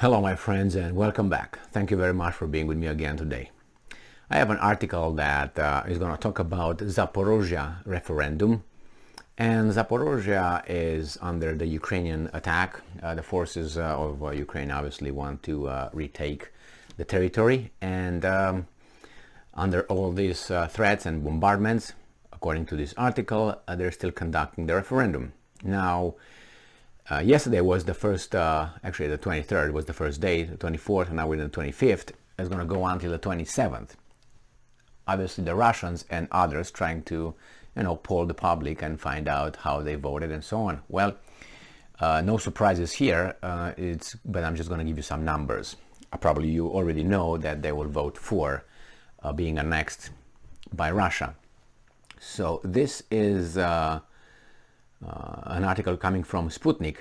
Hello my friends and welcome back. Thank you very much for being with me again today. I have an article that is going to talk about Zaporizhzhia referendum, and Zaporizhzhia is under the Ukrainian attack. The forces of Ukraine obviously want to retake the territory, and under all these threats and bombardments, according to this article, they're still conducting the referendum. Now, yesterday was the first, actually the 23rd was the first day, the 24th, and now we're in the 25th. It's going to go on until the 27th. Obviously the Russians and others trying to, poll the public and find out how they voted and so on. Well, no surprises here, but I'm just going to give you some numbers. Probably you already know that they will vote for being annexed by Russia. So this is an article coming from Sputnik,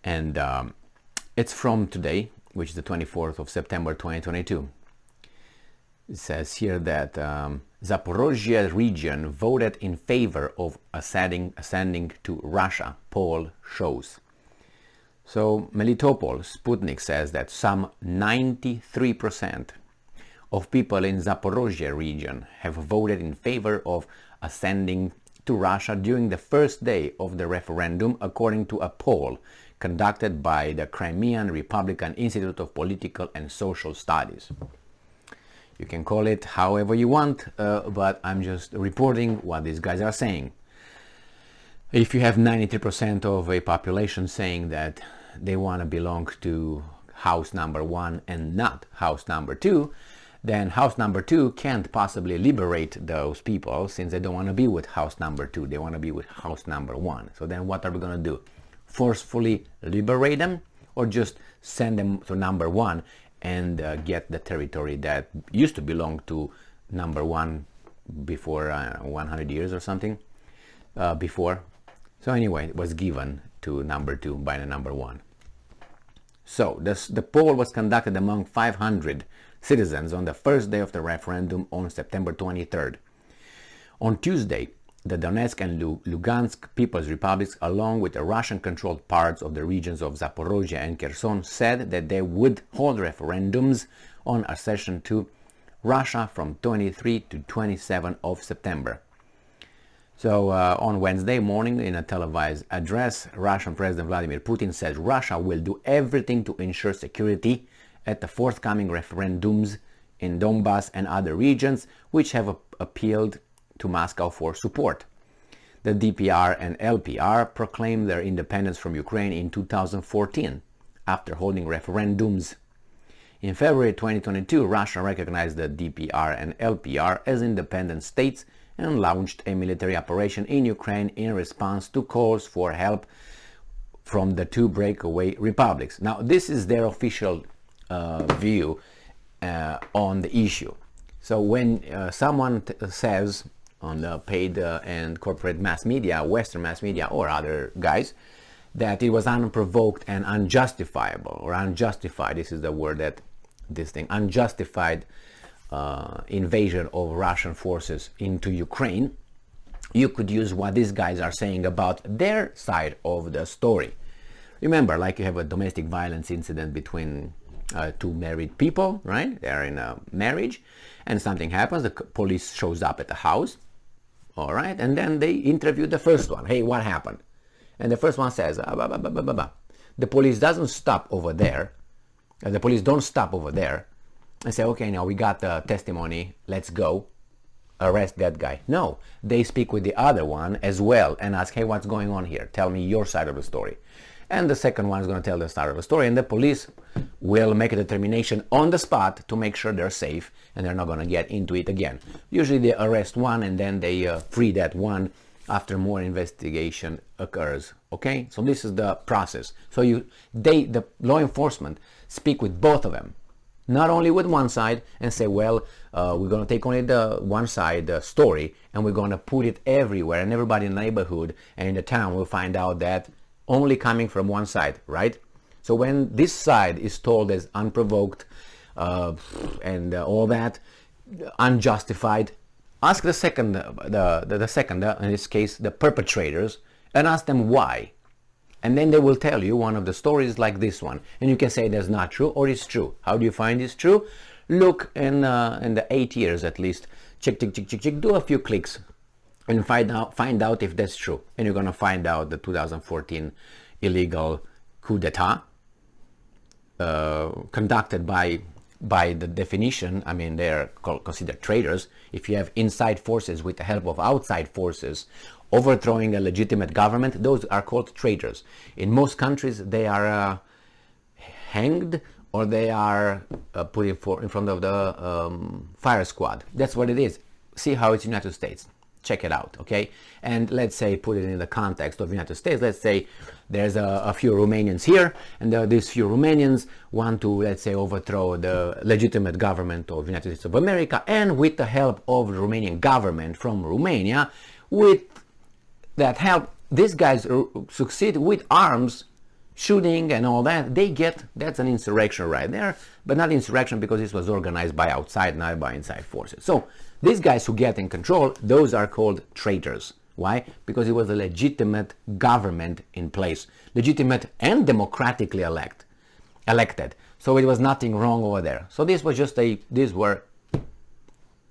and it's from today, which is the 24th of September 2022. It says here that Zaporizhzhia region voted in favor of ascending to Russia, poll shows. So Melitopol, Sputnik says that some 93% of people in Zaporizhzhia region have voted in favor of ascending to Russia during the first day of the referendum, according to a poll conducted by the Crimean Republican Institute of Political and Social Studies. You can call it however you want, but I'm just reporting what these guys are saying. If you have 93% of a population saying that they want to belong to house number 1 and not house number 2, then house number 2 can't possibly liberate those people, since they don't want to be with house number 2. They want to be with house number 1. So then what are we going to do? Forcefully liberate them, or just send them to number 1 and get the territory that used to belong to number 1 before 100 years or something before. So anyway, it was given to number 2 by the number 1. So the poll was conducted among 500 citizens on the first day of the referendum on September 23rd. On Tuesday, the Donetsk and Lugansk People's Republics, along with the Russian-controlled parts of the regions of Zaporizhzhia and Kherson, said that they would hold referendums on accession to Russia from 23 to 27 of September. So on Wednesday morning, in a televised address, Russian President Vladimir Putin said Russia will do everything to ensure security at the forthcoming referendums in Donbass and other regions, which have appealed to Moscow for support. The DPR and LPR proclaimed their independence from Ukraine in 2014 after holding referendums. In February 2022, Russia recognized the DPR and LPR as independent states and launched a military operation in Ukraine in response to calls for help from the two breakaway republics. Now, this is their official view on the issue. So when someone says on the paid and corporate mass media, Western mass media or other guys, that it was unprovoked and unjustifiable, or unjustified, this is the word that unjustified invasion of Russian forces into Ukraine, you could use what these guys are saying about their side of the story. Remember, like you have a domestic violence incident between two married people, right? They're in a marriage, and something happens, the police shows up at the house, all right, and then they interview the first one. Hey, what happened? And the first one says, The police doesn't stop over there. The police don't stop over there and say, okay, now we got the testimony, let's go arrest that guy. No, they speak with the other one as well and ask, hey, what's going on here? Tell me your side of the story. And the second one is going to tell the side of the story, and the police will make a determination on the spot to make sure they're safe and they're not going to get into it again. Usually they arrest one and then they free that one after more investigation occurs. Okay, so this is the process. So the law enforcement speak with both of them, not only with one side, and say, well, we're going to take only the one side story and we're going to put it everywhere, and everybody in the neighborhood and in the town will find out that only coming from one side, right? So when this side is told as unprovoked and all that, unjustified, ask the second, in this case, the perpetrators, and ask them why. And then they will tell you one of the stories like this one, and you can say that's not true or it's true. How do you find it's true? Look in the 8 years at least, check, do a few clicks and find out if that's true. And you're gonna find out the 2014 illegal coup d'etat conducted by the definition. I mean, they're considered traitors. If you have inside forces with the help of outside forces overthrowing a legitimate government, those are called traitors. In most countries, they are hanged or they are put in front of the fire squad. That's what it is. See how it's United States. Check it out, okay? And let's say, put it in the context of United States. Let's say there's a few Romanians here, and these few Romanians want to, let's say, overthrow the legitimate government of United States of America, and with the help of the Romanian government from Romania, with that help, these guys succeed with arms, shooting and all that. That's an insurrection right there, but not insurrection because this was organized by outside, not by inside forces. So these guys who get in control, those are called traitors. Why? Because it was a legitimate government in place, legitimate and democratically elected. So it was nothing wrong over there. So this was just these were,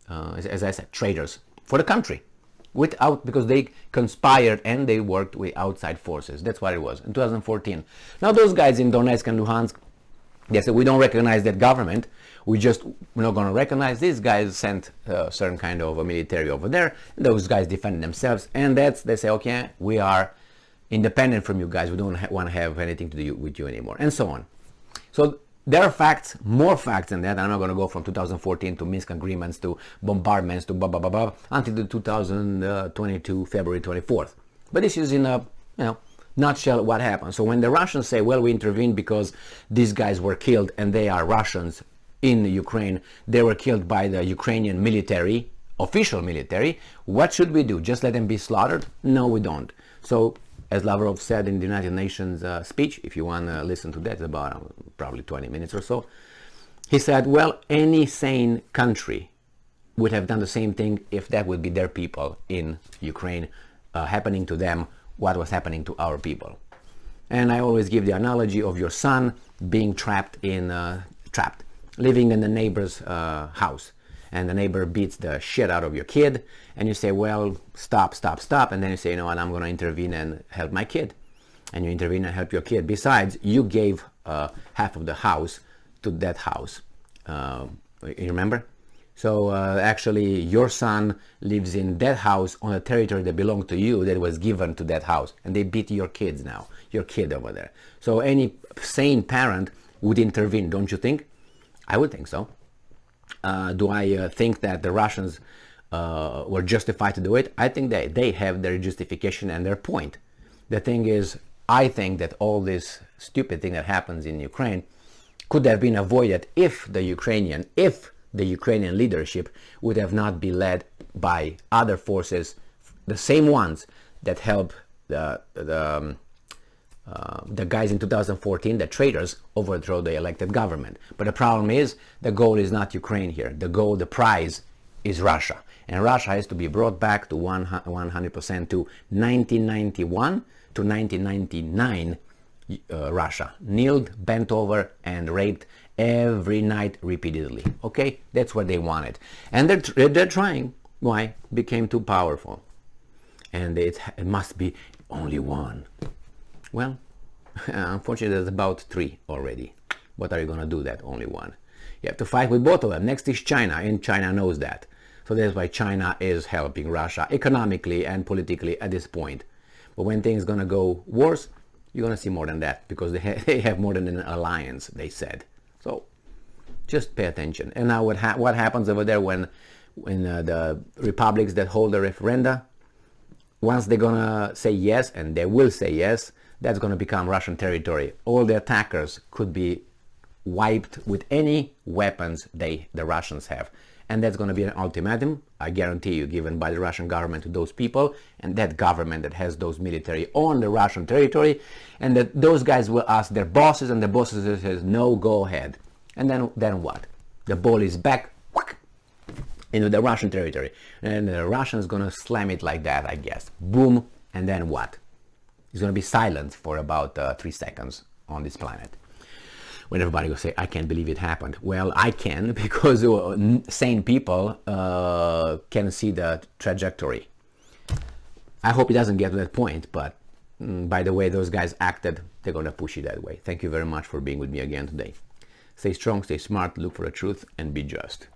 as I said, traitors for the country. Because they conspired and they worked with outside forces. That's what it was in 2014. Now those guys in Donetsk and Luhansk, they said, we don't recognize that government. We're not going to recognize. These guys sent a certain kind of a military over there. Those guys defended themselves, and they say, okay, we are independent from you guys. We don't want to have anything to do with you anymore, and so on. So there are facts, more facts than that. I'm not going to go from 2014 to Minsk agreements to bombardments to blah, blah, blah, blah, until the 2022 February 24th. But this is in a nutshell what happened. So when the Russians say, well, we intervened because these guys were killed and they are Russians in Ukraine, they were killed by the Ukrainian military, official military, what should we do? Just let them be slaughtered? No, we don't. So as Lavrov said in the United Nations speech, if you want to listen to that, it's about probably 20 minutes or so, he said, well, any sane country would have done the same thing if that would be their people in Ukraine, happening to them what was happening to our people. And I always give the analogy of your son being living in the neighbor's house, and the neighbor beats the shit out of your kid, and you say, well, stop, and then you say, you know what, I'm going to intervene and help my kid. And you intervene and help your kid. Besides, you gave half of the house to that house. You remember? So actually, your son lives in that house on a territory that belonged to you, that was given to that house, and they beat your kids now, your kid over there. So any sane parent would intervene, don't you think? I would think so. Do I think that the Russians were justified to do it? I think they have their justification and their point. The thing is, I think that all this stupid thing that happens in Ukraine could have been avoided if the Ukrainian leadership would have not been led by other forces, the same ones that helped the guys in 2014, the traitors, overthrow the elected government. But the problem is, the goal is not Ukraine here. The prize is Russia. And Russia has to be brought back to 100% to 1991 to 1999 Russia. Kneeled, bent over, and raped every night repeatedly. Okay? That's what they wanted. And they're trying. Why? Became too powerful. And it must be only one. Well, unfortunately, there's about 3 already. What are you going to do that only one? You have to fight with both of them. Next is China, and China knows that. So that's why China is helping Russia economically and politically at this point. But when things going to go worse, you're going to see more than that, because they have more than an alliance, they said. So just pay attention. And now what happens over there when the republics that hold the referenda, once they're going to say yes, and they will say yes, that's going to become Russian territory. All the attackers could be wiped with any weapons the Russians have. And that's going to be an ultimatum, I guarantee you, given by the Russian government to those people, and that government that has those military on the Russian territory, and that those guys will ask their bosses, and the bosses says, no, go ahead. And then what? The ball is back into the Russian territory. And the Russians going to slam it like that, I guess. Boom, and then what? It's going to be silent for about 3 seconds on this planet. When everybody will say, I can't believe it happened. Well, I can, because sane people can see the trajectory. I hope it doesn't get to that point, but by the way those guys acted, they're going to push it that way. Thank you very much for being with me again today. Stay strong, stay smart, look for the truth, and be just.